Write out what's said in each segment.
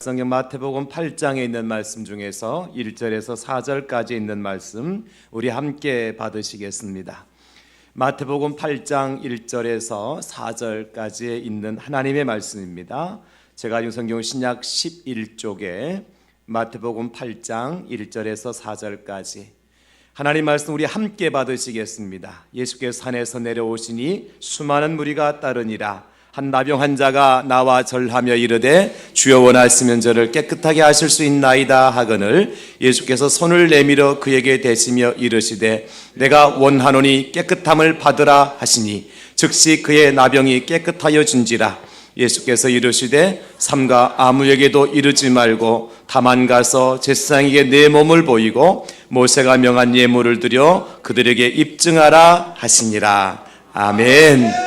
성경 마태복음 8장에 있는 말씀 중에서 1절에서 4절까지 있는 말씀 우리 함께 받으시겠습니다. 마태복음 8장 1절에서 4절까지 있는 하나님의 말씀입니다. 제가 가진 성경 신약 11쪽에 마태복음 8장 1절에서 4절까지 하나님 말씀 우리 함께 받으시겠습니다. 예수께서 산에서 내려오시니 수많은 무리가 따르니라. 한 나병 환자가 나와 절하며 이르되 주여 원하시면 저를 깨끗하게 하실 수 있나이다 하거늘 예수께서 손을 내밀어 그에게 대시며 이르시되 내가 원하노니 깨끗함을 받으라 하시니 즉시 그의 나병이 깨끗하여 진지라. 예수께서 이르시되 삼가 아무에게도 이르지 말고 다만 가서 제사장에게 내 몸을 보이고 모세가 명한 예물을 드려 그들에게 입증하라 하시니라. 아멘.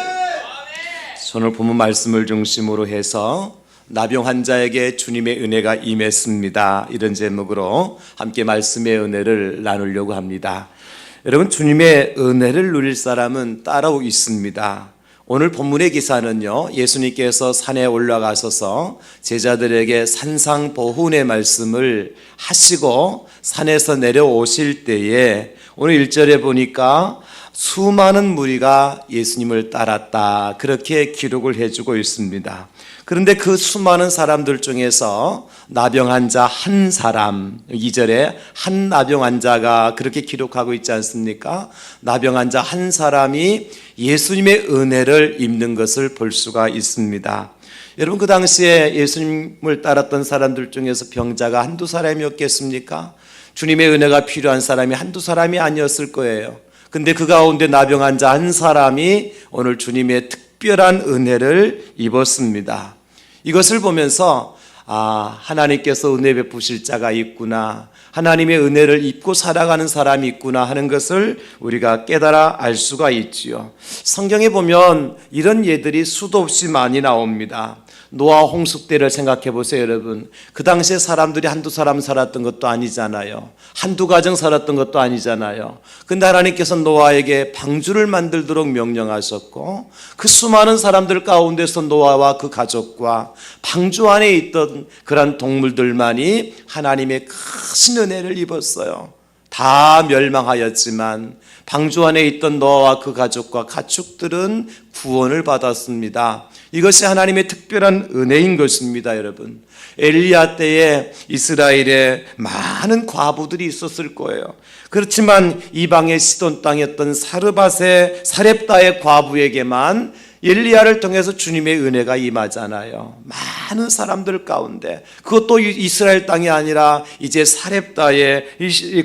오늘 본문 말씀을 중심으로 해서 나병 환자에게 주님의 은혜가 임했습니다. 이런 제목으로 함께 말씀의 은혜를 나누려고 합니다. 여러분, 주님의 은혜를 누릴 사람은 따로 있습니다. 오늘 본문의 기사는요, 예수님께서 산에 올라가셔서 제자들에게 산상보훈의 말씀을 하시고 산에서 내려오실 때에 오늘 1절에 보니까 수많은 무리가 예수님을 따랐다, 그렇게 기록을 해주고 있습니다. 그런데 그 수많은 사람들 중에서 나병 환자 한 사람, 2절에 한 나병 환자가 그렇게 기록하고 있지 않습니까? 나병 환자 한 사람이 예수님의 은혜를 입는 것을 볼 수가 있습니다. 여러분, 그 당시에 예수님을 따랐던 사람들 중에서 병자가 한두 사람이었겠습니까? 주님의 은혜가 필요한 사람이 한두 사람이 아니었을 거예요. 근데 그 가운데 나병 환자 한 사람이 오늘 주님의 특별한 은혜를 입었습니다. 이것을 보면서 하나님께서 은혜 베푸실 자가 있구나, 하나님의 은혜를 입고 살아가는 사람이 있구나 하는 것을 우리가 깨달아 알 수가 있지요. 성경에 보면 이런 예들이 수도 없이 많이 나옵니다. 노아 홍수 때를 생각해 보세요, 여러분. 그 당시에 사람들이 한두 사람 살았던 것도 아니잖아요. 한두 가정 살았던 것도 아니잖아요. 근데 하나님께서 노아에게 방주를 만들도록 명령하셨고 그 수많은 사람들 가운데서 노아와 그 가족과 방주 안에 있던 그런 동물들만이 하나님의 큰 은혜를 입었어요. 다 멸망하였지만 방주 안에 있던 노아와 그 가족과 가축들은 구원을 받았습니다. 이것이 하나님의 특별한 은혜인 것입니다, 여러분. 엘리야 때에 이스라엘에 많은 과부들이 있었을 거예요. 그렇지만 이방의 시돈 땅이었던 사렙다의 과부에게만 엘리야를 통해서 주님의 은혜가 임하잖아요. 많은 사람들 가운데, 그것도 이스라엘 땅이 아니라 이제 사렙다의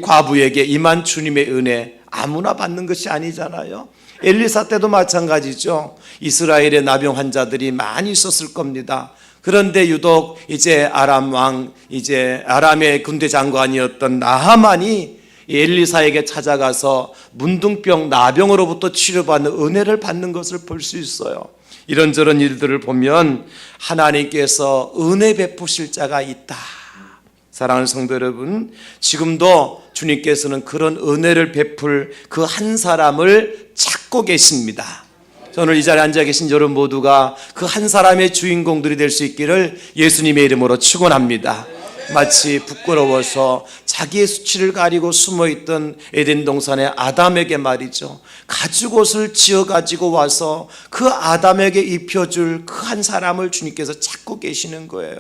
과부에게 임한 주님의 은혜, 아무나 받는 것이 아니잖아요. 엘리사 때도 마찬가지죠. 이스라엘의 나병 환자들이 많이 있었을 겁니다. 그런데 유독 이제 아람의 군대 장관이었던 나하만이 엘리사에게 찾아가서 문둥병, 나병으로부터 치료받는 은혜를 받는 것을 볼 수 있어요. 이런저런 일들을 보면 하나님께서 은혜 베푸실 자가 있다. 사랑하는 성도 여러분, 지금도 주님께서는 그런 은혜를 베풀 그 한 사람을 찾고 계십니다. 오늘 이 자리에 앉아 계신 여러분 모두가 그 한 사람의 주인공들이 될 수 있기를 예수님의 이름으로 축원합니다. 마치 부끄러워서 자기의 수치를 가리고 숨어있던 에덴 동산의 아담에게 말이죠, 가죽옷을 지어가지고 와서 그 아담에게 입혀줄 그 한 사람을 주님께서 찾고 계시는 거예요.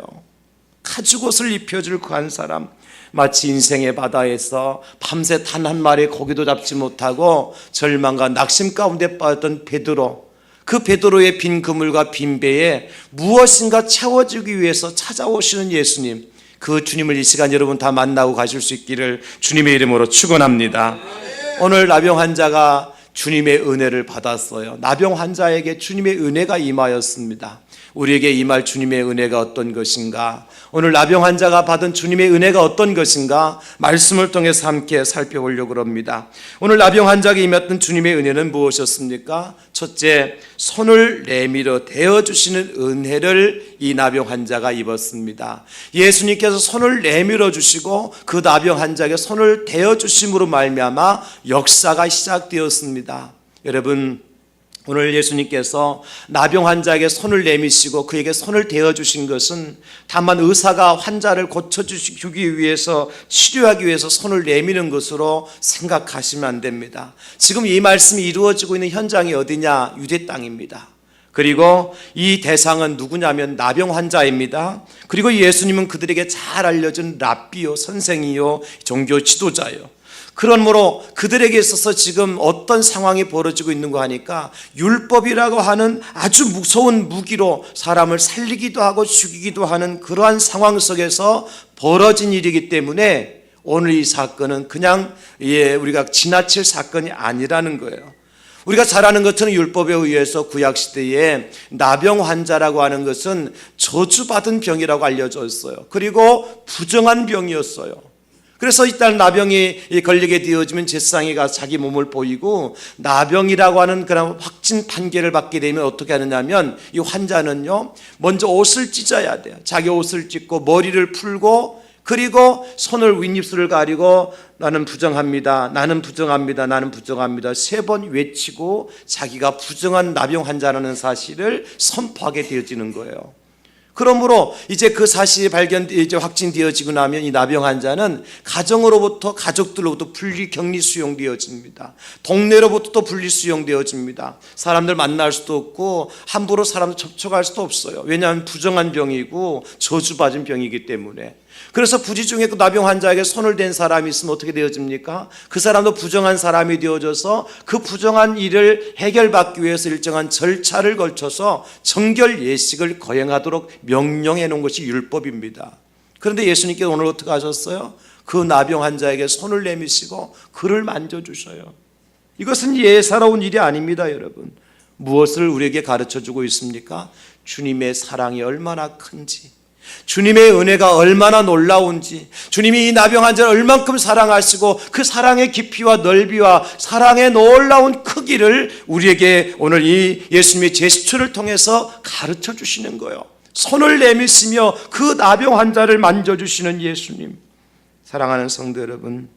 가죽옷을 입혀줄 그 한 사람, 마치 인생의 바다에서 밤새 단 한 마리의 고기도 잡지 못하고 절망과 낙심 가운데 빠졌던 베드로, 그 베드로의 빈 그물과 빈 배에 무엇인가 채워주기 위해서 찾아오시는 예수님, 그 주님을 이 시간 여러분 다 만나고 가실 수 있기를 주님의 이름으로 축원합니다. 오늘 나병 환자가 주님의 은혜를 받았어요. 나병 환자에게 주님의 은혜가 임하였습니다. 우리에게 임할 주님의 은혜가 어떤 것인가, 오늘 나병 환자가 받은 주님의 은혜가 어떤 것인가, 말씀을 통해서 함께 살펴보려고 합니다. 오늘 나병 환자에게 임했던 주님의 은혜는 무엇이었습니까? 첫째, 손을 내밀어 대어주시는 은혜를 이 나병 환자가 입었습니다. 예수님께서 손을 내밀어 주시고 그 나병 환자에게 손을 대어주심으로 말미암아 역사가 시작되었습니다. 여러분, 오늘 예수님께서 나병 환자에게 손을 내미시고 그에게 손을 대어주신 것은 다만 의사가 환자를 고쳐주기 위해서, 치료하기 위해서 손을 내미는 것으로 생각하시면 안 됩니다. 지금 이 말씀이 이루어지고 있는 현장이 어디냐? 유대 땅입니다. 그리고 이 대상은 누구냐면 나병 환자입니다. 그리고 예수님은 그들에게 잘 알려진 랍비요, 선생이요, 종교 지도자요. 그러므로 그들에게 있어서 지금 어떤 상황이 벌어지고 있는 거 하니까 율법이라고 하는 아주 무서운 무기로 사람을 살리기도 하고 죽이기도 하는 그러한 상황 속에서 벌어진 일이기 때문에 오늘 이 사건은 그냥 우리가 지나칠 사건이 아니라는 거예요. 우리가 잘 아는 것처럼 율법에 의해서 구약시대에 나병 환자라고 하는 것은 저주받은 병이라고 알려져 있어요. 그리고 부정한 병이었어요. 그래서 일단 나병이 걸리게 되어지면 제사장이 가서 자기 몸을 보이고 나병이라고 하는 그런 확진 판결을 받게 되면 어떻게 하느냐면 이 환자는요 먼저 옷을 찢어야 돼요. 자기 옷을 찢고 머리를 풀고 그리고 손을 윗입술을 가리고 나는 부정합니다. 나는 부정합니다. 나는 부정합니다. 3번 외치고 자기가 부정한 나병 환자라는 사실을 선포하게 되어지는 거예요. 그러므로 이제 그 사실이 이제 확진되어지고 나면 이 나병 환자는 가정으로부터, 가족들로부터 분리 격리 수용되어집니다. 동네로부터 또 분리 수용되어집니다. 사람들 만날 수도 없고 함부로 사람들 접촉할 수도 없어요. 왜냐하면 부정한 병이고 저주받은 병이기 때문에. 그래서 부지 중에 그 나병 환자에게 손을 댄 사람이 있으면 어떻게 되어집니까? 그 사람도 부정한 사람이 되어져서 그 부정한 일을 해결받기 위해서 일정한 절차를 걸쳐서 정결 예식을 거행하도록 명령해 놓은 것이 율법입니다. 그런데 예수님께서 오늘 어떻게 하셨어요? 그 나병 환자에게 손을 내미시고 그를 만져주셔요. 이것은 예사로운 일이 아닙니다, 여러분. 무엇을 우리에게 가르쳐주고 있습니까? 주님의 사랑이 얼마나 큰지, 주님의 은혜가 얼마나 놀라운지, 주님이 이 나병 환자를 얼만큼 사랑하시고 그 사랑의 깊이와 넓이와 사랑의 놀라운 크기를 우리에게 오늘 이 예수님의 제스처를 통해서 가르쳐 주시는 거예요. 손을 내미시며 그 나병 환자를 만져주시는 예수님. 사랑하는 성도 여러분,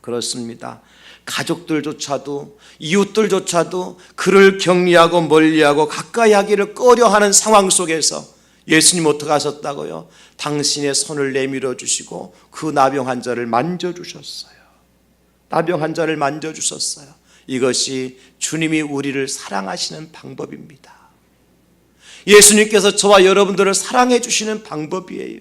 그렇습니다. 가족들조차도, 이웃들조차도 그를 격리하고 멀리하고 가까이 하기를 꺼려하는 상황 속에서 예수님 어떻게 하셨다고요? 당신의 손을 내밀어 주시고 그 나병 환자를 만져주셨어요. 나병 환자를 만져주셨어요. 이것이 주님이 우리를 사랑하시는 방법입니다. 예수님께서 저와 여러분들을 사랑해 주시는 방법이에요.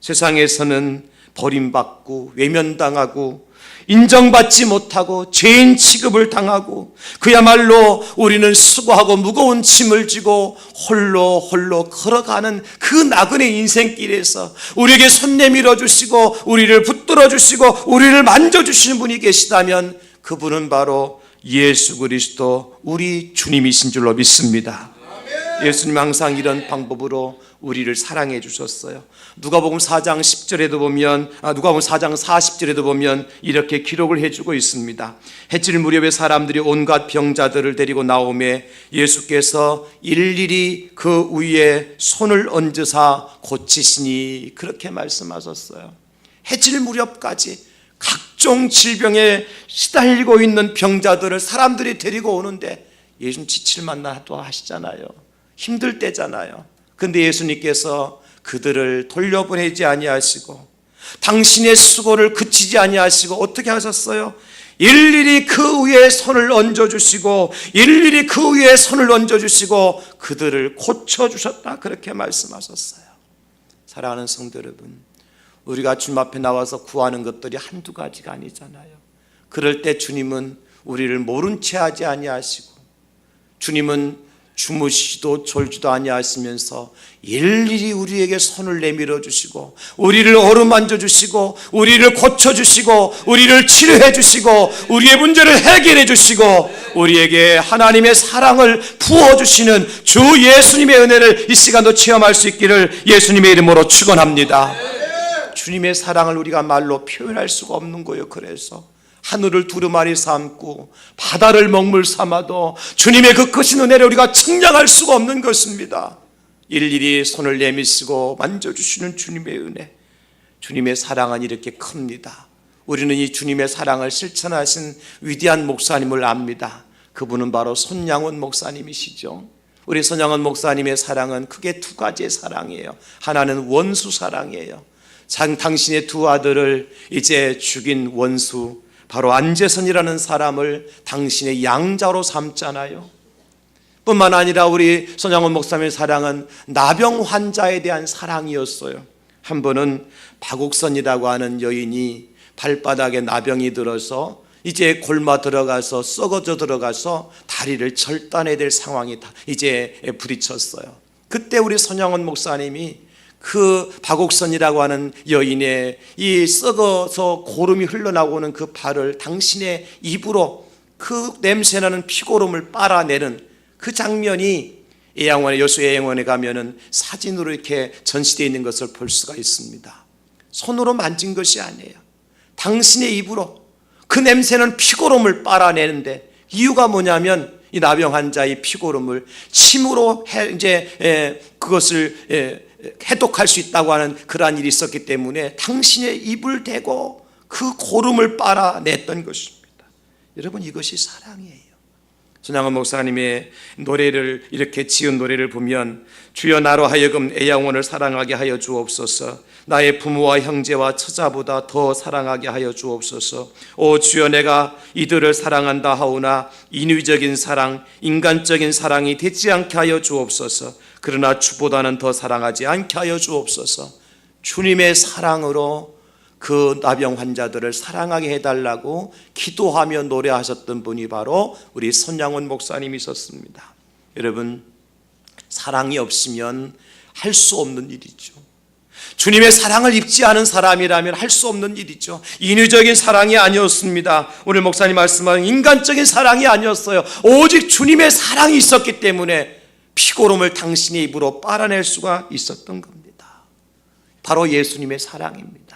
세상에서는 버림받고 외면당하고 인정받지 못하고 죄인 취급을 당하고 그야말로 우리는 수고하고 무거운 짐을 지고 홀로 걸어가는 그 나그네 인생길에서 우리에게 손 내밀어 주시고 우리를 붙들어 주시고 우리를 만져주시는 분이 계시다면 그분은 바로 예수 그리스도 우리 주님이신 줄로 믿습니다. 예수님 항상 이런 방법으로 우리를 사랑해 주셨어요. 누가복음 4장 10절에도 보면 누가복음 4장 40절에도 보면 이렇게 기록을 해주고 있습니다. 해질 무렵에 사람들이 온갖 병자들을 데리고 나오매 예수께서 일일이 그 위에 손을 얹으사 고치시니 그렇게 말씀하셨어요. 해질 무렵까지 각종 질병에 시달리고 있는 병자들을 사람들이 데리고 오는데 예수님 지칠만 나도 하시잖아요. 힘들 때잖아요. 근데 예수님께서 그들을 돌려보내지 아니하시고 당신의 수고를 그치지 아니하시고 어떻게 하셨어요? 일일이 그 위에 손을 얹어주시고 일일이 그 위에 손을 얹어주시고 그들을 고쳐주셨다 그렇게 말씀하셨어요. 사랑하는 성도 여러분, 우리가 주님 앞에 나와서 구하는 것들이 한두 가지가 아니잖아요. 그럴 때 주님은 우리를 모른 채 하지 아니하시고 주님은 주무시지도 졸지도 아니하시면서 일일이 우리에게 손을 내밀어 주시고 우리를 어루만져 주시고 우리를 고쳐 주시고 우리를 치료해 주시고 우리의 문제를 해결해 주시고 우리에게 하나님의 사랑을 부어 주시는 주 예수님의 은혜를 이 시간도 체험할 수 있기를 예수님의 이름으로 축원합니다. 주님의 사랑을 우리가 말로 표현할 수가 없는 거예요. 그래서 하늘을 두루마리 삼고 바다를 먹물 삼아도 주님의 그 크신 은혜를 우리가 측량할 수가 없는 것입니다. 일일이 손을 내미시고 만져주시는 주님의 은혜, 주님의 사랑은 이렇게 큽니다. 우리는 이 주님의 사랑을 실천하신 위대한 목사님을 압니다. 그분은 바로 손양원 목사님이시죠. 우리 손양원 목사님의 사랑은 크게 두 가지의 사랑이에요. 하나는 원수 사랑이에요. 당신의 두 아들을 이제 죽인 원수, 바로 안재선이라는 사람을 당신의 양자로 삼잖아요. 뿐만 아니라 우리 손양원 목사님의 사랑은 나병 환자에 대한 사랑이었어요. 한 번은 박옥선이라고 하는 여인이 발바닥에 나병이 들어서 이제 골마 들어가서 썩어져 들어가서 다리를 절단해야 될 상황이 이제 부딪혔어요. 그때 우리 손양원 목사님이 그 박옥선이라고 하는 여인의 이 썩어서 고름이 흘러나오는 그 발을 당신의 입으로 그 냄새나는 피고름을 빨아내는 그 장면이 예양원에, 여수 예양원에 가면은 사진으로 이렇게 전시되어 있는 것을 볼 수가 있습니다. 손으로 만진 것이 아니에요. 당신의 입으로 그 냄새는 피고름을 빨아내는데, 이유가 뭐냐면 이 나병 환자의 피고름을 침으로 그것을 해독할 수 있다고 하는 그러한 일이 있었기 때문에 당신의 입을 대고 그 고름을 빨아냈던 것입니다. 여러분, 이것이 사랑이에요. 손양원 목사님의 노래를 이렇게 지은 노래를 보면, 주여 나로 하여금 애양원을 사랑하게 하여 주옵소서. 나의 부모와 형제와 처자보다 더 사랑하게 하여 주옵소서. 오 주여, 내가 이들을 사랑한다 하오나 인위적인 사랑, 인간적인 사랑이 되지 않게 하여 주옵소서. 그러나 주보다는 더 사랑하지 않게 하여 주옵소서. 주님의 사랑으로 그 나병 환자들을 사랑하게 해달라고 기도하며 노래하셨던 분이 바로 우리 손양원 목사님이셨습니다. 여러분, 사랑이 없으면 할 수 없는 일이죠. 주님의 사랑을 입지 않은 사람이라면 할 수 없는 일이죠. 인위적인 사랑이 아니었습니다. 오늘 목사님 말씀은 인간적인 사랑이 아니었어요. 오직 주님의 사랑이 있었기 때문에 피고름을 당신의 입으로 빨아낼 수가 있었던 겁니다. 바로 예수님의 사랑입니다.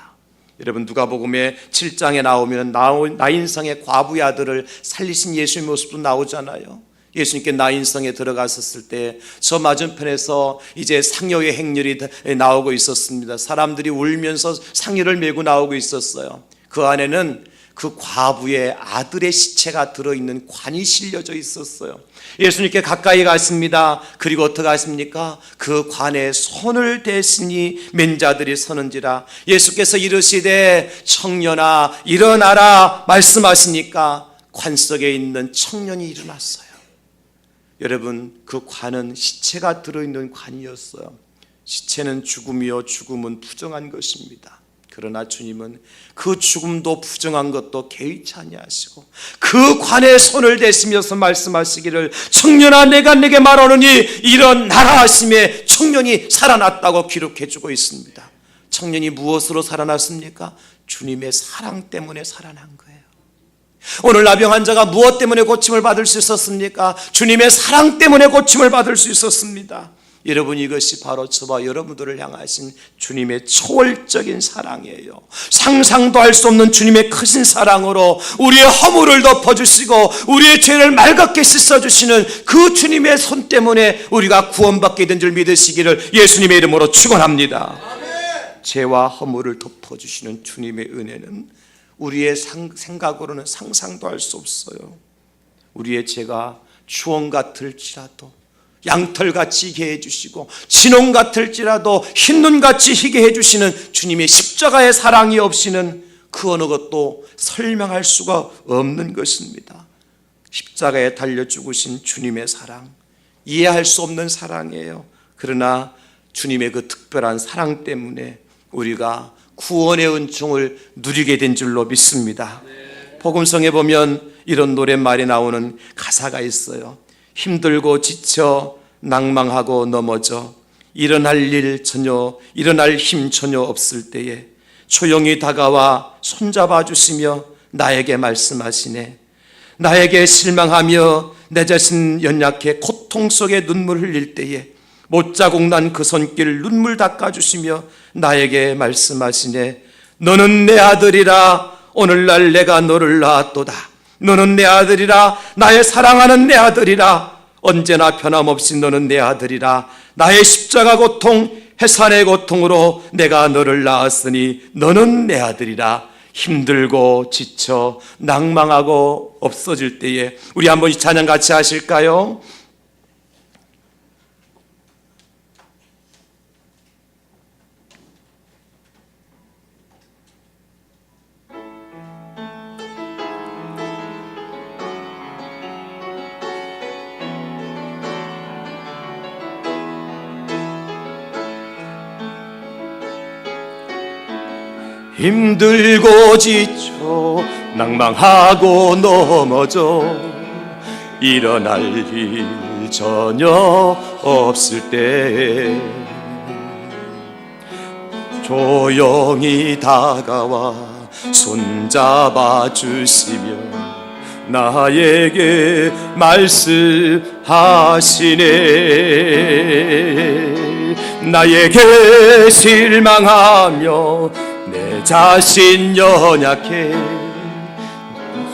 여러분, 누가복음의 7장에 나오면 나인성의 과부의 아들을 살리신 예수의 모습도 나오잖아요. 예수님께 나인성에 들어갔었을 때 저 맞은편에서 이제 상여의 행렬이 나오고 있었습니다. 사람들이 울면서 상여를 메고 나오고 있었어요. 그 안에는 그 과부의 아들의 시체가 들어있는 관이 실려져 있었어요. 예수님께 가까이 갔습니다. 그리고 어떻게 하십니까? 그 관에 손을 대시니 맨자들이 서는지라. 예수께서 이르시되 청년아 일어나라 말씀하시니까 관 속에 있는 청년이 일어났어요. 여러분, 그 관은 시체가 들어있는 관이었어요. 시체는 죽음이요 죽음은 부정한 것입니다. 그러나 주님은 그 죽음도 부정한 것도 개의치 아니하시고 그 관에 손을 대시면서 말씀하시기를 청년아 내가 네게 말하노니 일어나라 하심에 청년이 살아났다고 기록해주고 있습니다. 청년이 무엇으로 살아났습니까? 주님의 사랑 때문에 살아난 거예요. 오늘 나병 환자가 무엇 때문에 고침을 받을 수 있었습니까? 주님의 사랑 때문에 고침을 받을 수 있었습니다. 여러분, 이것이 바로 저와 여러분들을 향하신 주님의 초월적인 사랑이에요. 상상도 할 수 없는 주님의 크신 사랑으로 우리의 허물을 덮어주시고 우리의 죄를 맑게 씻어주시는 그 주님의 손 때문에 우리가 구원받게 된 줄 믿으시기를 예수님의 이름으로 축원합니다. 죄와 허물을 덮어주시는 주님의 은혜는 우리의 생각으로는 상상도 할 수 없어요. 우리의 죄가 주홍 같을지라도 양털같이 희게 해주시고 진홍 같을지라도 흰눈같이 희게 해주시는 주님의 십자가의 사랑이 없이는 그 어느 것도 설명할 수가 없는 것입니다. 십자가에 달려 죽으신 주님의 사랑, 이해할 수 없는 사랑이에요. 그러나 주님의 그 특별한 사랑 때문에 우리가 구원의 은총을 누리게 된 줄로 믿습니다. 복음성에 보면 이런 노랫말이 나오는 가사가 있어요. 힘들고 지쳐 낭망하고 넘어져 일어날 힘 전혀 없을 때에 조용히 다가와 손잡아 주시며 나에게 말씀하시네. 나에게 실망하며 내 자신 연약해 고통 속에 눈물 흘릴 때에 못자국 난 그 손길 눈물 닦아주시며 나에게 말씀하시네. 너는 내 아들이라 오늘날 내가 너를 낳았도다. 너는 내 아들이라 나의 사랑하는 내 아들이라 언제나 변함없이 너는 내 아들이라 나의 십자가 고통 해산의 고통으로 내가 너를 낳았으니 너는 내 아들이라. 힘들고 지쳐 낭망하고 없어질 때에 우리 한 번씩 찬양 같이 하실까요? 힘들고 지쳐 낭망하고 넘어져 일어날 일 전혀 없을 때 조용히 다가와 손잡아 주시며 나에게 말씀하시네. 나에게 실망하며 내 자신 연약해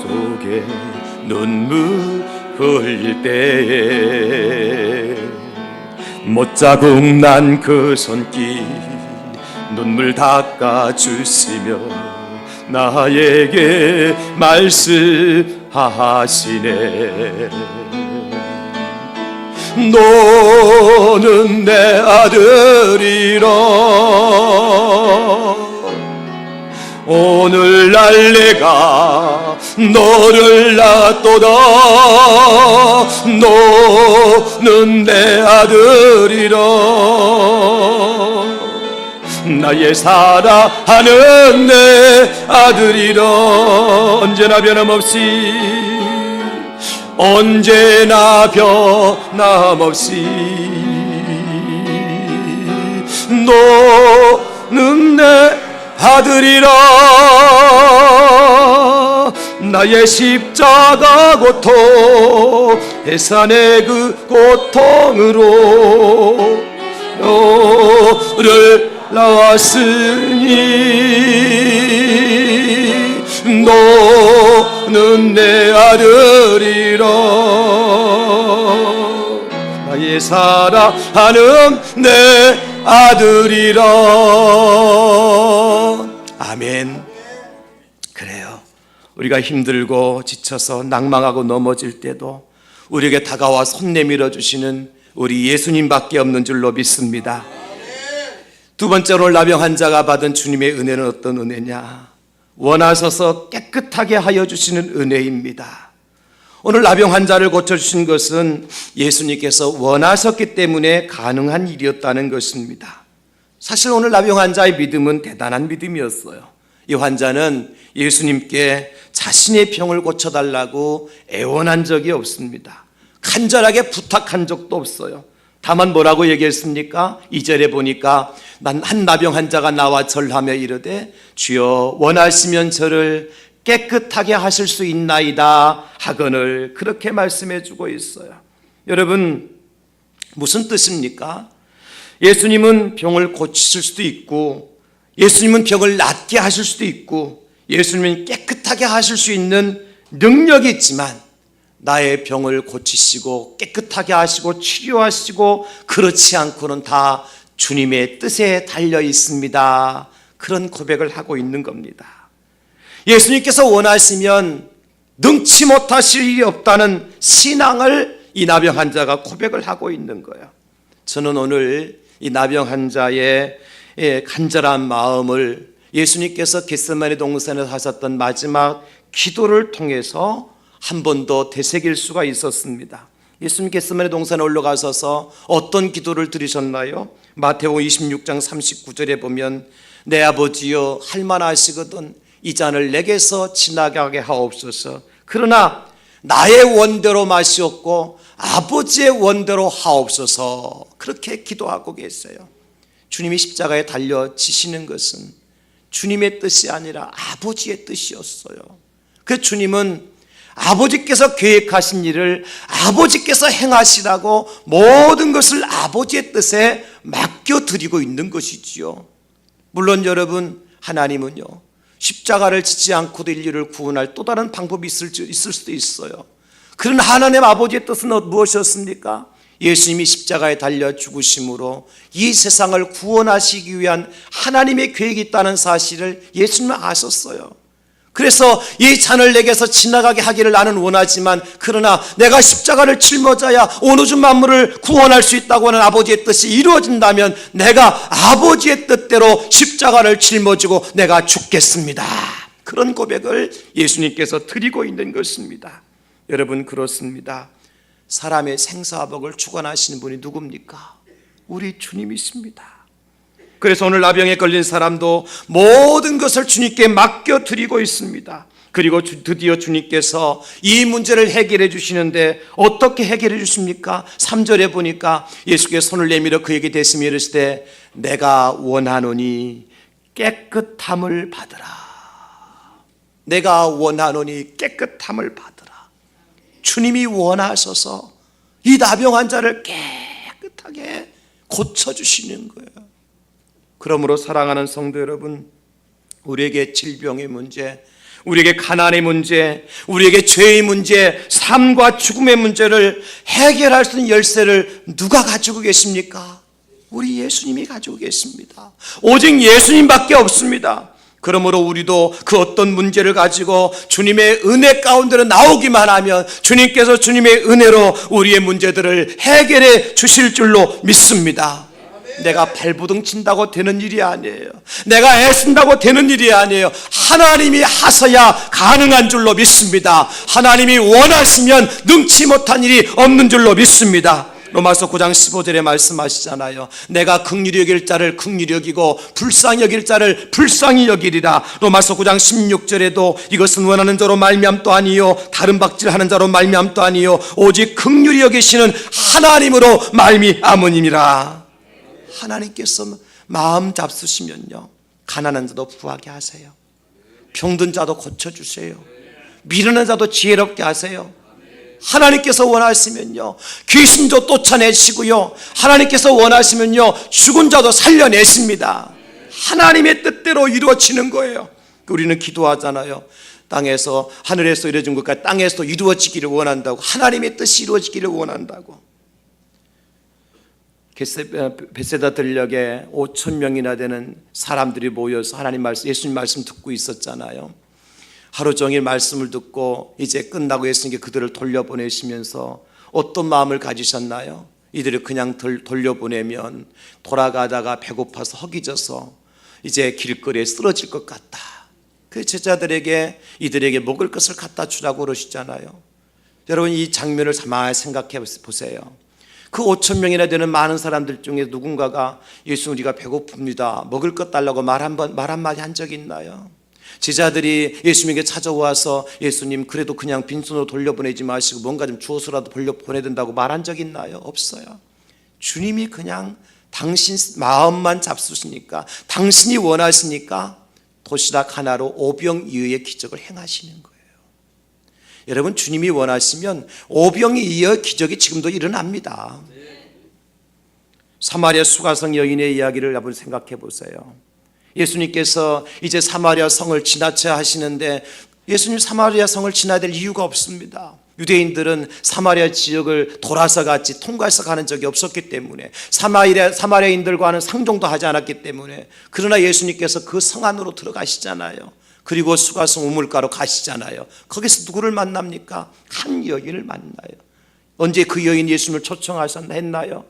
속에 눈물 흘릴 때에 못자국 난 그 손길 눈물 닦아주시며 나에게 말씀하시네. 너는 내 아들이라 오늘날 내가 너를 낳도다. 너는 내 아들이라 나의 사랑하는 내 아들이라 언제나 변함없이 언제나 변함없이 너는 내 아들이라 나의 십자가 고통 해산의 그 고통으로 너를 낳았으니 너는 내 아들이라 나의 사랑하는 내 아들이라. 아멘. 그래요. 우리가 힘들고 지쳐서 낭망하고 넘어질 때도 우리에게 다가와 손 내밀어 주시는 우리 예수님밖에 없는 줄로 믿습니다. 두 번째로 나병 환자가 받은 주님의 은혜는 어떤 은혜냐? 원하셔서 깨끗하게 하여 주시는 은혜입니다. 오늘 나병 환자를 고쳐주신 것은 예수님께서 원하셨기 때문에 가능한 일이었다는 것입니다. 사실 오늘 나병 환자의 믿음은 대단한 믿음이었어요. 이 환자는 예수님께 자신의 병을 고쳐달라고 애원한 적이 없습니다. 간절하게 부탁한 적도 없어요. 다만 뭐라고 얘기했습니까? 2절에 보니까 한 나병 환자가 나와 절하며 이르되 주여 원하시면 저를 깨끗하게 하실 수 있나이다 하거늘 그렇게 말씀해 주고 있어요. 여러분 무슨 뜻입니까? 예수님은 병을 고치실 수도 있고 예수님은 병을 낫게 하실 수도 있고 예수님은 깨끗하게 하실 수 있는 능력이 있지만 나의 병을 고치시고 깨끗하게 하시고 치료하시고 그렇지 않고는 다 주님의 뜻에 달려 있습니다. 그런 고백을 하고 있는 겁니다. 예수님께서 원하시면 능치 못하실 일이 없다는 신앙을 이 나병 환자가 고백을 하고 있는 거예요. 저는 오늘 이 나병 환자의 간절한 마음을 예수님께서 겟세마네 동산에서 하셨던 마지막 기도를 통해서 한 번 더 되새길 수가 있었습니다. 예수님 겟세마네 동산에 올라가셔서 어떤 기도를 드리셨나요? 마태복음 26장 39절에 보면 내 아버지여 할만하시거든 이 잔을 내게서 지나가게 하옵소서. 그러나 나의 원대로 마시옵고 아버지의 원대로 하옵소서. 그렇게 기도하고 계세요. 주님이 십자가에 달려 지시는 것은 주님의 뜻이 아니라 아버지의 뜻이었어요. 그 주님은 아버지께서 계획하신 일을 아버지께서 행하시라고 모든 것을 아버지의 뜻에 맡겨드리고 있는 것이지요. 물론 여러분 하나님은요 십자가를 지지 않고도 인류를 구원할 또 다른 방법이 있을 수도 있어요. 그런 하나님 아버지의 뜻은 무엇이었습니까? 예수님이 십자가에 달려 죽으심으로 이 세상을 구원하시기 위한 하나님의 계획이 있다는 사실을 예수님은 아셨어요. 그래서 이 잔을 내게서 지나가게 하기를 나는 원하지만, 그러나 내가 십자가를 짊어져야 온 우주 만물을 구원할 수 있다고 하는 아버지의 뜻이 이루어진다면 내가 아버지의 뜻대로 십자가를 짊어지고 내가 죽겠습니다. 그런 고백을 예수님께서 드리고 있는 것입니다. 여러분, 그렇습니다. 사람의 생사복을 주관하시는 분이 누굽니까? 우리 주님이십니다. 그래서 오늘 나병에 걸린 사람도 모든 것을 주님께 맡겨드리고 있습니다. 그리고 드디어 주님께서 이 문제를 해결해 주시는데 어떻게 해결해 주십니까? 3절에 보니까 예수께서 손을 내밀어 그에게 대시며 이르시되 내가 원하노니 깨끗함을 받으라. 내가 원하노니 깨끗함을 받으라. 주님이 원하셔서 이 나병 환자를 깨끗하게 고쳐주시는 거예요. 그러므로 사랑하는 성도 여러분, 우리에게 질병의 문제, 우리에게 가난의 문제, 우리에게 죄의 문제, 삶과 죽음의 문제를 해결할 수 있는 열쇠를 누가 가지고 계십니까? 우리 예수님이 가지고 계십니다. 오직 예수님밖에 없습니다. 그러므로 우리도 그 어떤 문제를 가지고 주님의 은혜 가운데로 나오기만 하면 주님께서 주님의 은혜로 우리의 문제들을 해결해 주실 줄로 믿습니다. 내가 발부둥 친다고 되는 일이 아니에요. 내가 애쓴다고 되는 일이 아니에요. 하나님이 하셔야 가능한 줄로 믿습니다. 하나님이 원하시면 능치 못한 일이 없는 줄로 믿습니다. 로마서 9장 15절에 말씀하시잖아요. 내가 긍휼히 여길 자를 긍휼히 여기고 불쌍히 여길 자를 불쌍히 여기리라. 로마서 9장 16절에도 이것은 원하는 자로 말미암도 아니요 다른 박질하는 자로 말미암도 아니요 오직 긍휼히 여기시는 하나님으로 말미암으니라. 하나님께서 마음 잡수시면요, 가난한 자도 부하게 하세요. 병든 자도 고쳐주세요. 미루는 자도 지혜롭게 하세요. 하나님께서 원하시면요, 귀신도 쫓아내시고요, 하나님께서 원하시면요, 죽은 자도 살려내십니다. 하나님의 뜻대로 이루어지는 거예요. 우리는 기도하잖아요. 땅에서, 하늘에서 이루어진 것까지 땅에서 이루어지기를 원한다고, 하나님의 뜻이 이루어지기를 원한다고. 벳세다 들녘에 5,000명이나 되는 사람들이 모여서 하나님 말씀, 예수님 말씀 듣고 있었잖아요. 하루 종일 말씀을 듣고 이제 끝나고 예수님께 그들을 돌려보내시면서 어떤 마음을 가지셨나요? 이들을 그냥 돌려보내면 돌아가다가 배고파서 허기져서 이제 길거리에 쓰러질 것 같다. 그 제자들에게 이들에게 먹을 것을 갖다 주라고 그러시잖아요. 여러분, 이 장면을 가만히 생각해 보세요. 그 5,000명이나 되는 많은 사람들 중에 누군가가 예수, 우리가 배고픕니다, 먹을 것 달라고 말 한마디 한 적이 있나요? 제자들이 예수님에게 찾아와서 예수님, 그래도 그냥 빈손으로 돌려보내지 마시고 뭔가 좀 주어서라도 보내야 된다고 말한 적 있나요? 없어요. 주님이 그냥 당신 마음만 잡수시니까, 당신이 원하시니까 도시락 하나로 오병이어의 기적을 행하시는 거예요. 여러분, 주님이 원하시면 오병이어의 기적이 지금도 일어납니다. 사마리아 수가성 여인의 이야기를 한번 생각해 보세요. 예수님께서 이제 사마리아 성을 지나쳐야 하시는데 예수님 사마리아 성을 지나야 될 이유가 없습니다. 유대인들은 사마리아 지역을 돌아서 같이 통과해서 가는 적이 없었기 때문에, 사마리아인들과는 상종도 하지 않았기 때문에. 그러나 예수님께서 그 성 안으로 들어가시잖아요. 그리고 수가성 우물가로 가시잖아요. 거기서 누구를 만납니까? 한 여인을 만나요. 언제 그 여인 예수님을 초청하셨나요?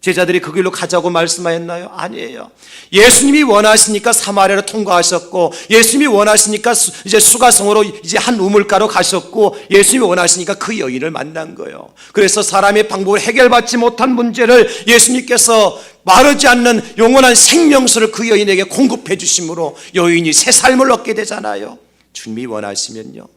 제자들이 그 길로 가자고 말씀하였나요? 아니에요. 예수님이 원하시니까 사마리아로 통과하셨고, 예수님이 원하시니까 이제 수가성으로 이제 한 우물가로 가셨고, 예수님이 원하시니까 그 여인을 만난 거예요. 그래서 사람의 방법으로 해결받지 못한 문제를 예수님께서 마르지 않는 영원한 생명수를 그 여인에게 공급해 주심으로 여인이 새 삶을 얻게 되잖아요. 주님이 원하시면요,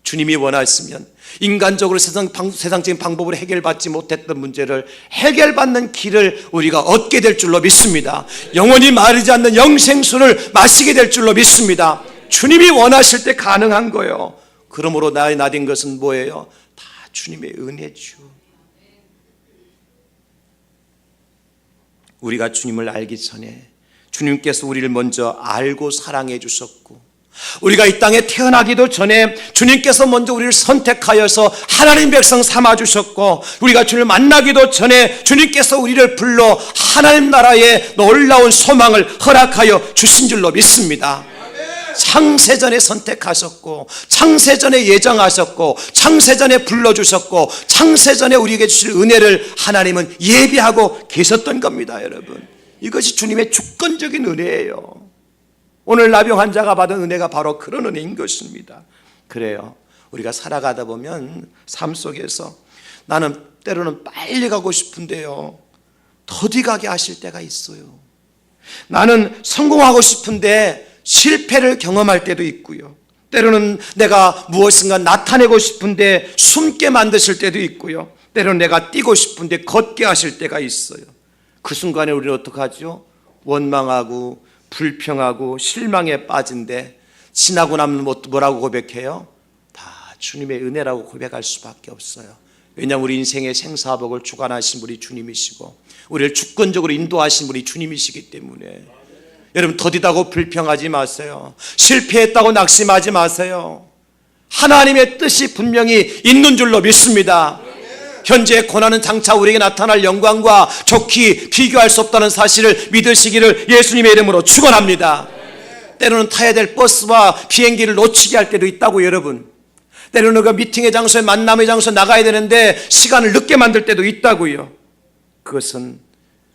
주님이 원하시면 인간적으로 세상적인 방법으로 해결받지 못했던 문제를 해결받는 길을 우리가 얻게 될 줄로 믿습니다. 영원히 마르지 않는 영생수를 마시게 될 줄로 믿습니다. 주님이 원하실 때 가능한 거예요. 그러므로 나의 나된 것은 뭐예요? 다 주님의 은혜죠. 우리가 주님을 알기 전에 주님께서 우리를 먼저 알고 사랑해 주셨고, 우리가 이 땅에 태어나기도 전에 주님께서 먼저 우리를 선택하여서 하나님 백성 삼아주셨고, 우리가 주님을 만나기도 전에 주님께서 우리를 불러 하나님 나라의 놀라운 소망을 허락하여 주신 줄로 믿습니다. 창세전에 선택하셨고, 창세전에 예정하셨고, 창세전에 불러주셨고, 창세전에 우리에게 주실 은혜를 하나님은 예비하고 계셨던 겁니다. 여러분, 이것이 주님의 주권적인 은혜예요. 오늘 나병 환자가 받은 은혜가 바로 그런 은혜인 것입니다. 그래요, 우리가 살아가다 보면 삶 속에서 나는 때로는 빨리 가고 싶은데요, 더디 가게 하실 때가 있어요. 나는 성공하고 싶은데 실패를 경험할 때도 있고요. 때로는 내가 무엇인가 나타내고 싶은데 숨게 만드실 때도 있고요. 때로는 내가 뛰고 싶은데 걷게 하실 때가 있어요. 그 순간에 우리는 어떻게 하죠? 원망하고 불평하고 실망에 빠진데, 지나고 나면 뭐라고 고백해요? 다 주님의 은혜라고 고백할 수밖에 없어요. 왜냐하면 우리 인생의 생사복을 주관하신 분이 주님이시고, 우리를 주권적으로 인도하신 분이 주님이시기 때문에, 여러분 더디다고 불평하지 마세요. 실패했다고 낙심하지 마세요. 하나님의 뜻이 분명히 있는 줄로 믿습니다. 현재의 고난은 장차 우리에게 나타날 영광과 좋게 비교할 수 없다는 사실을 믿으시기를 예수님의 이름으로 축원합니다. 때로는 타야 될 버스와 비행기를 놓치게 할 때도 있다고. 여러분, 때로는 그 미팅의 장소에, 만남의 장소에 나가야 되는데 시간을 늦게 만들 때도 있다고요. 그것은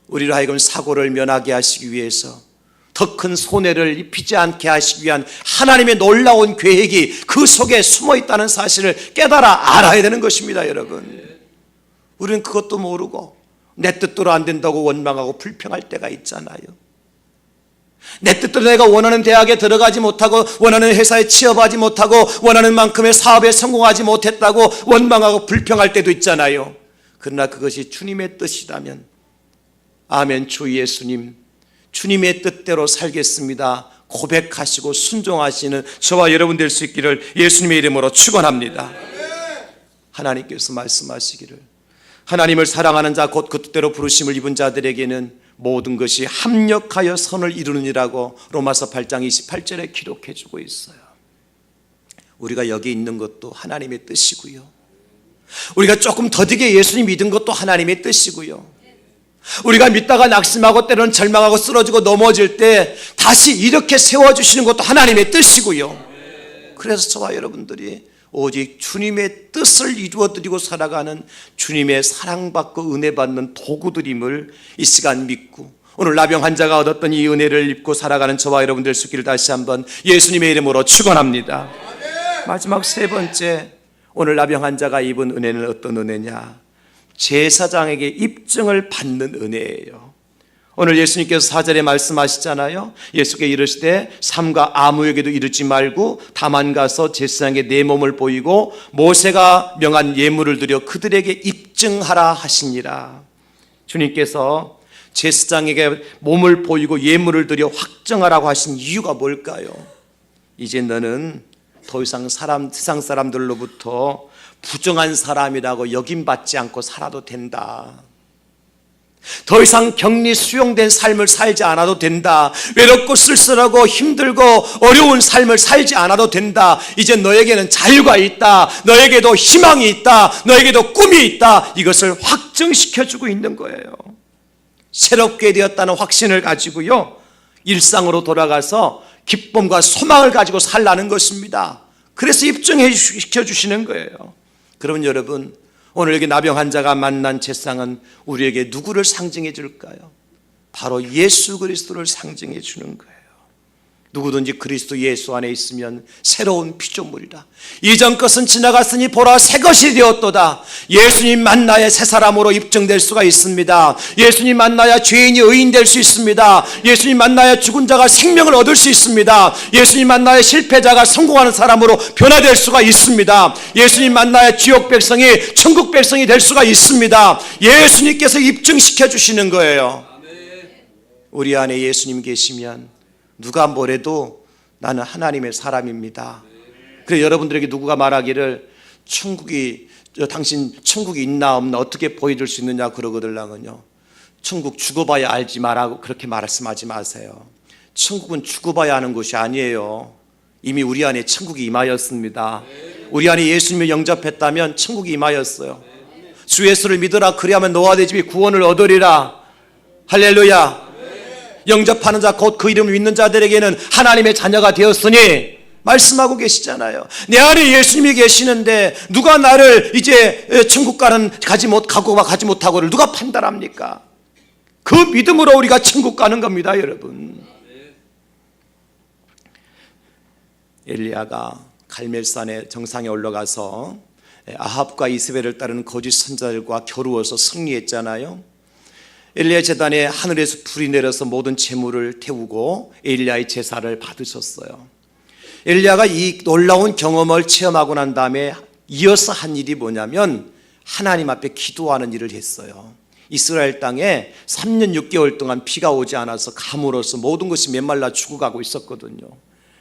우리로 하여금 사고를 면하게 하시기 위해서, 더 큰 손해를 입히지 않게 하시기 위한 하나님의 놀라운 계획이 그 속에 숨어 있다는 사실을 깨달아 알아야 되는 것입니다. 여러분, 우리는 그것도 모르고 내 뜻대로 안 된다고 원망하고 불평할 때가 있잖아요. 내 뜻대로 내가 원하는 대학에 들어가지 못하고, 원하는 회사에 취업하지 못하고, 원하는 만큼의 사업에 성공하지 못했다고 원망하고 불평할 때도 있잖아요. 그러나 그것이 주님의 뜻이라면, 아멘, 주 예수님, 주님의 뜻대로 살겠습니다 고백하시고 순종하시는 저와 여러분 될 수 있기를 예수님의 이름으로 축원합니다. 하나님께서 말씀하시기를, 하나님을 사랑하는 자 곧 그 뜻대로 부르심을 입은 자들에게는 모든 것이 합력하여 선을 이루느니라고 로마서 8장 28절에 기록해 주고 있어요. 우리가 여기 있는 것도 하나님의 뜻이고요, 우리가 조금 더디게 예수님 믿은 것도 하나님의 뜻이고요, 우리가 믿다가 낙심하고 때로는 절망하고 쓰러지고 넘어질 때 다시 이렇게 세워주시는 것도 하나님의 뜻이고요. 그래서 저와 여러분들이 오직 주님의 뜻을 이루어드리고 살아가는 주님의 사랑받고 은혜받는 도구들임을 이 시간 믿고, 오늘 나병 환자가 얻었던 이 은혜를 입고 살아가는 저와 여러분 될 수 있기를 다시 한번 예수님의 이름으로 축원합니다. 마지막 세 번째, 오늘 나병 환자가 입은 은혜는 어떤 은혜냐? 제사장에게 입증을 받는 은혜예요. 오늘 예수님께서 4절에 말씀하시잖아요. 예수께 이르시되 삼가 아무에게도 이르지 말고 다만 가서 제사장에게 내 몸을 보이고 모세가 명한 예물을 드려 그들에게 입증하라 하시니라. 주님께서 제사장에게 몸을 보이고 예물을 드려 확정하라고 하신 이유가 뭘까요? 이제 너는 더 이상 세상 사람들로부터 부정한 사람이라고 여김받지 않고 살아도 된다. 더 이상 격리 수용된 삶을 살지 않아도 된다. 외롭고 쓸쓸하고 힘들고 어려운 삶을 살지 않아도 된다. 이제 너에게는 자유가 있다. 너에게도 희망이 있다. 너에게도 꿈이 있다. 이것을 확증시켜주고 있는 거예요. 새롭게 되었다는 확신을 가지고요, 일상으로 돌아가서 기쁨과 소망을 가지고 살라는 것입니다. 그래서 입증시켜 주시는 거예요. 그러면 여러분, 오늘 여기 나병 환자가 만난 제사장은 우리에게 누구를 상징해 줄까요? 바로 예수 그리스도를 상징해 주는 거예요. 누구든지 그리스도 예수 안에 있으면 새로운 피조물이라. 이전 것은 지나갔으니 보라 새 것이 되었도다. 예수님 만나야 새 사람으로 입증될 수가 있습니다. 예수님 만나야 죄인이 의인 될 수 있습니다. 예수님 만나야 죽은 자가 생명을 얻을 수 있습니다. 예수님 만나야 실패자가 성공하는 사람으로 변화될 수가 있습니다. 예수님 만나야 지옥 백성이 천국 백성이 될 수가 있습니다. 예수님께서 입증시켜 주시는 거예요. 우리 안에 예수님 계시면 누가 뭐래도 나는 하나님의 사람입니다. 그래서 여러분들에게 누구가 말하기를 당신 천국이 있나 없나 어떻게 보여줄 수 있느냐 그러거들랑은요, 천국 죽어봐야 알지 말라고 그렇게 말씀하지 마세요. 천국은 죽어봐야 하는 것이 아니에요. 이미 우리 안에 천국이 임하였습니다. 우리 안에 예수님을 영접했다면 천국이 임하였어요. 주 예수를 믿으라 그리하면 너와 내 집이 구원을 얻으리라. 할렐루야. 영접하는 자 곧 그 이름을 믿는 자들에게는 하나님의 자녀가 되었으니 말씀하고 계시잖아요. 내 안에 예수님이 계시는데 누가 나를 이제 천국 가지 못하고를 누가 판단합니까? 그 믿음으로 우리가 천국 가는 겁니다, 여러분. 엘리야가 갈멜산의 정상에 올라가서 아합과 이스벨을 따르는 거짓 선자들과 겨루어서 승리했잖아요. 엘리야 제단에 하늘에서 불이 내려서 모든 재물을 태우고 엘리야의 제사를 받으셨어요. 엘리야가 이 놀라운 경험을 체험하고 난 다음에 이어서 한 일이 뭐냐면 하나님 앞에 기도하는 일을 했어요. 이스라엘 땅에 3년 6개월 동안 비가 오지 않아서 가물어서 모든 것이 메말라 죽어가고 있었거든요.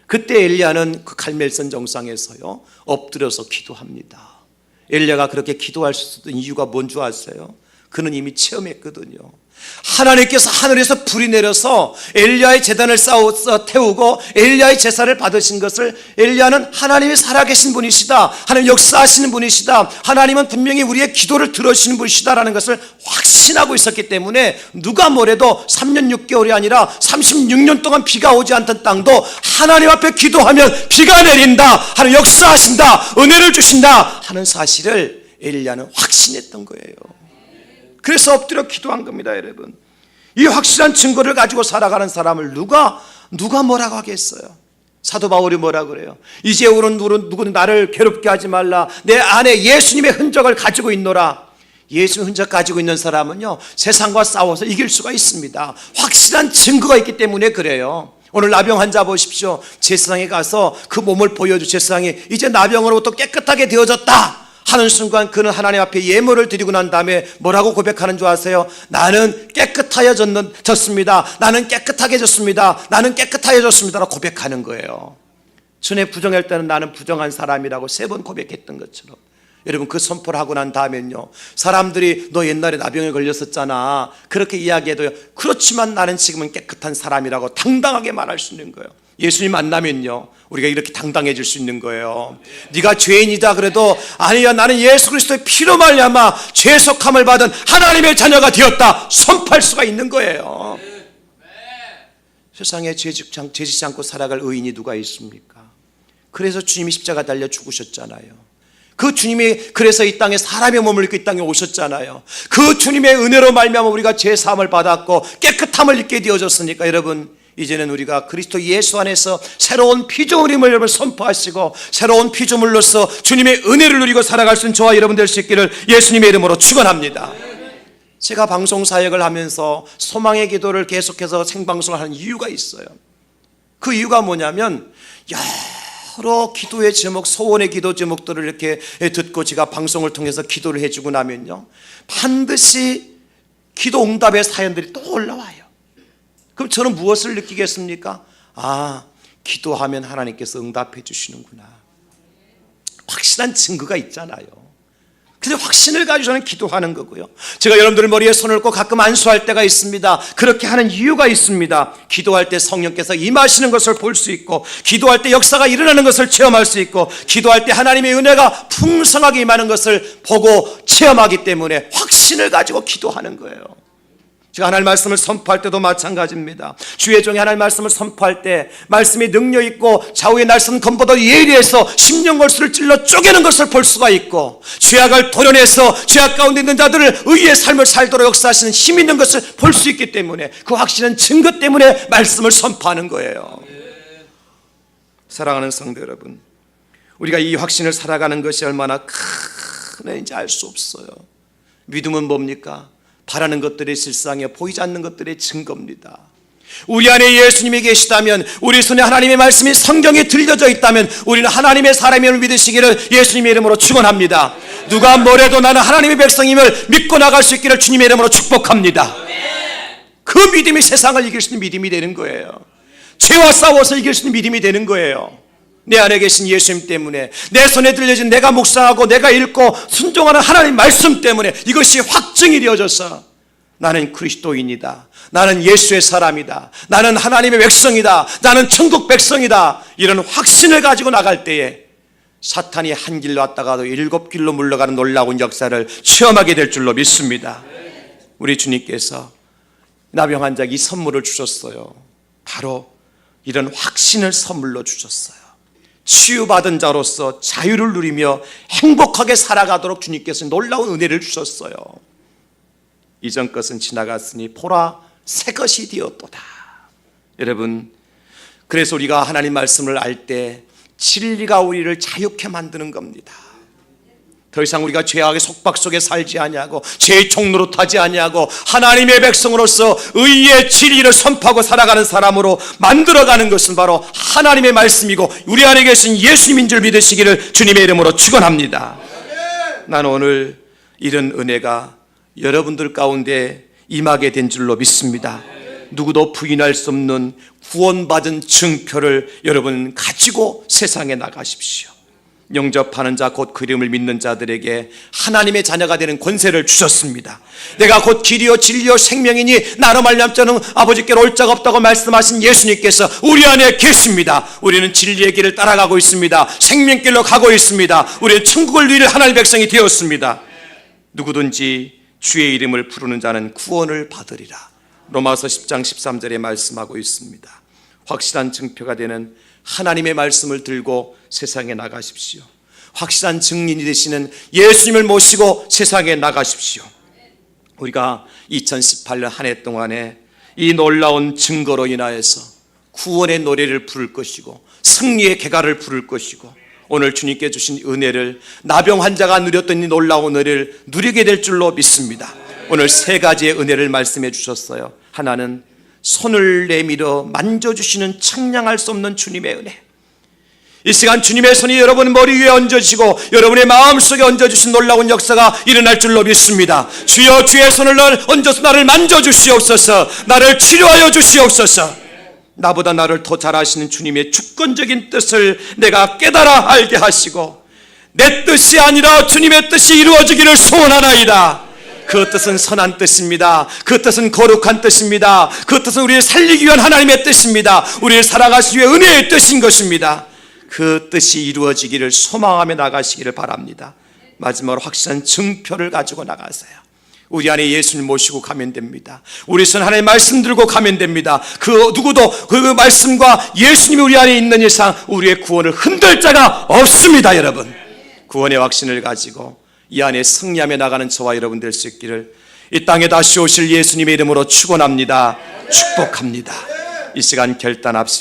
그때 엘리야는 그 갈멜산 정상에서요 엎드려서 기도합니다. 엘리야가 그렇게 기도할 수 있었던 이유가 뭔 줄 아세요? 그는 이미 체험했거든요. 하나님께서 하늘에서 불이 내려서 엘리야의 제단을 태우고 엘리야의 제사를 받으신 것을 엘리야는 하나님이 살아계신 분이시다, 하나님 역사하시는 분이시다, 하나님은 분명히 우리의 기도를 들으시는 분이시다라는 것을 확신하고 있었기 때문에 누가 뭐래도 3년 6개월이 아니라 36년 동안 비가 오지 않던 땅도 하나님 앞에 기도하면 비가 내린다, 하나님 역사하신다, 은혜를 주신다 하는 사실을 엘리야는 확신했던 거예요. 그래서 엎드려 기도한 겁니다, 여러분. 이 확실한 증거를 가지고 살아가는 사람을 누가 뭐라고 하겠어요? 사도 바울이 뭐라 그래요? 이제 오는 누구는 나를 괴롭게 하지 말라. 내 안에 예수님의 흔적을 가지고 있노라. 예수님의 흔적 가지고 있는 사람은요 세상과 싸워서 이길 수가 있습니다. 확실한 증거가 있기 때문에 그래요. 오늘 나병 환자 보십시오. 제사장에 가서 그 몸을 보여주 제사장이 이제 나병으로부터 깨끗하게 되어졌다 하는 순간 그는 하나님 앞에 예물을 드리고 난 다음에 뭐라고 고백하는 줄 아세요? 나는 깨끗하여졌습니다. 나는 깨끗하게졌습니다. 나는 깨끗하여졌습니다라고 고백하는 거예요. 전에 부정할 때는 나는 부정한 사람이라고 3번 고백했던 것처럼 여러분 그 선포를 하고 난 다음엔요 사람들이 너 옛날에 나병에 걸렸었잖아 그렇게 이야기해도요 그렇지만 나는 지금은 깨끗한 사람이라고 당당하게 말할 수 있는 거예요. 예수님 만나면요 우리가 이렇게 당당해질 수 있는 거예요. 네가 죄인이다 그래도 아니야 나는 예수 그리스도의 피로 말미암아 죄속함을 받은 하나님의 자녀가 되었다 선포할 수가 있는 거예요. 세상에 죄짓지 않고 살아갈 의인이 누가 있습니까? 그래서 주님이 십자가 달려 죽으셨잖아요. 그 주님이 그래서 이 땅에 사람의 몸을 입고 이 땅에 오셨잖아요. 그 주님의 은혜로 말미암아 우리가 죄사함을 받았고 깨끗함을 입게 되어졌으니까 여러분 이제는 우리가 그리스도 예수 안에서 새로운 피조물임을 여러분 선포하시고 새로운 피조물로서 주님의 은혜를 누리고 살아갈 수 있는 저와 여러분 될 수 있기를 예수님의 이름으로 축원합니다. 제가 방송 사역을 하면서 소망의 기도를 계속해서 생방송을 하는 이유가 있어요. 그 이유가 뭐냐면 여러 기도의 제목, 소원의 기도 제목들을 이렇게 듣고 제가 방송을 통해서 기도를 해주고 나면요 반드시 기도 응답의 사연들이 또 올라와요. 그럼 저는 무엇을 느끼겠습니까? 아, 기도하면 하나님께서 응답해 주시는구나. 확실한 증거가 있잖아요. 그래서 확신을 가지고 저는 기도하는 거고요. 제가 여러분들 머리에 손을 얹고 가끔 안수할 때가 있습니다. 그렇게 하는 이유가 있습니다. 기도할 때 성령께서 임하시는 것을 볼 수 있고 기도할 때 역사가 일어나는 것을 체험할 수 있고 기도할 때 하나님의 은혜가 풍성하게 임하는 것을 보고 체험하기 때문에 확신을 가지고 기도하는 거예요. 제가 하나님 말씀을 선포할 때도 마찬가지입니다. 주의 종이 하나님 말씀을 선포할 때 말씀이 능력 있고 좌우의 날선 검보다 예리해서 심령골수를 찔러 쪼개는 것을 볼 수가 있고 죄악을 도려내서 죄악 가운데 있는 자들을 의의 삶을 살도록 역사하시는 힘 있는 것을 볼 수 있기 때문에 그 확신은 증거 때문에 말씀을 선포하는 거예요. 사랑하는 성도 여러분, 우리가 이 확신을 살아가는 것이 얼마나 큰 은혜인지 알 수 없어요. 믿음은 뭡니까? 바라는 것들의 실상에 보이지 않는 것들의 증거입니다. 우리 안에 예수님이 계시다면 우리 손에 하나님의 말씀이 성경에 들려져 있다면 우리는 하나님의 사람임을 믿으시기를 예수님의 이름으로 축원합니다. 누가 뭐래도 나는 하나님의 백성임을 믿고 나갈 수 있기를 주님의 이름으로 축복합니다. 그 믿음이 세상을 이길 수 있는 믿음이 되는 거예요. 죄와 싸워서 이길 수 있는 믿음이 되는 거예요. 내 안에 계신 예수님 때문에 내 손에 들려진 내가 묵상하고 내가 읽고 순종하는 하나님 말씀 때문에 이것이 확증이 되어져서 나는 그리스도인이다, 나는 예수의 사람이다, 나는 하나님의 백성이다, 나는 천국 백성이다 이런 확신을 가지고 나갈 때에 사탄이 한 길로 왔다가도 7길로 물러가는 놀라운 역사를 체험하게 될 줄로 믿습니다. 우리 주님께서 나병 환자에게 이 선물을 주셨어요. 바로 이런 확신을 선물로 주셨어요. 치유받은 자로서 자유를 누리며 행복하게 살아가도록 주님께서 놀라운 은혜를 주셨어요. 이전 것은 지나갔으니 보라 새 것이 되었도다. 여러분, 그래서 우리가 하나님 말씀을 알 때 진리가 우리를 자유케 만드는 겁니다. 더 이상 우리가 죄악의 속박 속에 살지 아니하고 죄의 종로로 타지 아니하고 하나님의 백성으로서 의의 진리를 선포하고 살아가는 사람으로 만들어가는 것은 바로 하나님의 말씀이고 우리 안에 계신 예수님인 줄 믿으시기를 주님의 이름으로 축원합니다. 나는 오늘 이런 은혜가 여러분들 가운데 임하게 된 줄로 믿습니다. 누구도 부인할 수 없는 구원받은 증표를 여러분 가지고 세상에 나가십시오. 영접하는 자 곧 그 이름을 믿는 자들에게 하나님의 자녀가 되는 권세를 주셨습니다. 내가 곧 길이요 진리요 생명이니 나로 말미암아 저는 아버지께로 올 자가 없다고 말씀하신 예수님께서 우리 안에 계십니다. 우리는 진리의 길을 따라가고 있습니다. 생명길로 가고 있습니다. 우리는 천국을 누릴 하나님의 백성이 되었습니다. 누구든지 주의 이름을 부르는 자는 구원을 받으리라. 로마서 10장 13절에 말씀하고 있습니다. 확실한 증표가 되는 하나님의 말씀을 들고 세상에 나가십시오. 확실한 증인이 되시는 예수님을 모시고 세상에 나가십시오. 우리가 2018년 한 해 동안에 이 놀라운 증거로 인하여서 구원의 노래를 부를 것이고 승리의 개가를 부를 것이고 오늘 주님께 주신 은혜를 나병 환자가 누렸던 이 놀라운 은혜를 누리게 될 줄로 믿습니다. 오늘 세 가지의 은혜를 말씀해 주셨어요. 하나는 손을 내밀어 만져주시는 청량할 수 없는 주님의 은혜. 이 시간 주님의 손이 여러분 머리 위에 얹어지고 여러분의 마음속에 얹어주신 놀라운 역사가 일어날 줄로 믿습니다. 주여 주의 손을 얹어서 나를 만져주시옵소서. 나를 치료하여 주시옵소서. 나보다 나를 더 잘 아시는 주님의 주권적인 뜻을 내가 깨달아 알게 하시고 내 뜻이 아니라 주님의 뜻이 이루어지기를 소원하나이다. 그 뜻은 선한 뜻입니다. 그 뜻은 거룩한 뜻입니다. 그 뜻은 우리를 살리기 위한 하나님의 뜻입니다. 우리를 살아가시기 위해 은혜의 뜻인 것입니다. 그 뜻이 이루어지기를 소망하며 나가시기를 바랍니다. 마지막으로 확실한 증표를 가지고 나가세요. 우리 안에 예수님 모시고 가면 됩니다. 우리 손 하나의 말씀 들고 가면 됩니다. 그 누구도 그 말씀과 예수님이 우리 안에 있는 이상 우리의 구원을 흔들 자가 없습니다. 여러분, 구원의 확신을 가지고 이 안에 승리하며 나가는 저와 여러분 될 수 있기를 이 땅에 다시 오실 예수님의 이름으로 축원합니다. 축복합니다. 이 시간 결단합시다.